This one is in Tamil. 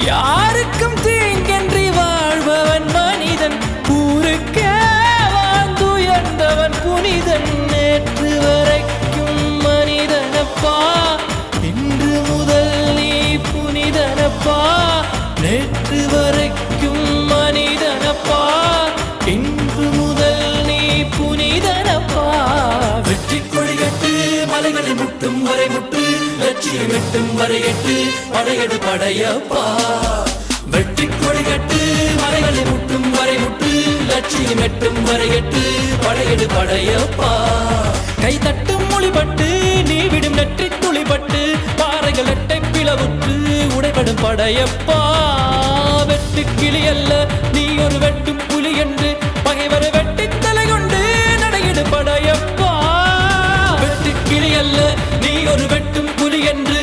யாருக்கும் தீங்கன்றி வாழ்பவன் மனிதன், ஊருக்கே வாழ்ந்துயர்ந்தவன் புனிதன். நேற்று வரைக்கும் மனிதனப்பா, இன்று முதல் நீ புனிதனப்பா. நேற்று வரைக்கும் மனிதனப்பா, இன்று முதல் நீ புனிதனப்பா. வெற்றி கொடிகட்டு மலைகளை முட்டும் வரை முட்டு, லட்சியம் எட்டும் வரை எட்டு, படையெடு படையப்பா. வெற்றி கொடிகட்டு மலைகளை முட்டும் வரை முட்டு, லட்சியம் எட்டும் வரை எட்டு, படையெடு படையப்பா. கை தட்டும் மொழிபட்டு நீ விடும் நெற்றி துளிபட்டு, பாறைகள் எட்டை பிளவுற்று உடைபடும் படையப்பா. வெட்டு கிளி அல்ல நீ ஒரு வெட்டும் புலி என்று, பகைவரை வெட்டி தலை கொண்டு நடையிடு படையப்பா. வெட்டு கிளி அல்ல நீ ஒரு வெட்டும் புலி என்று,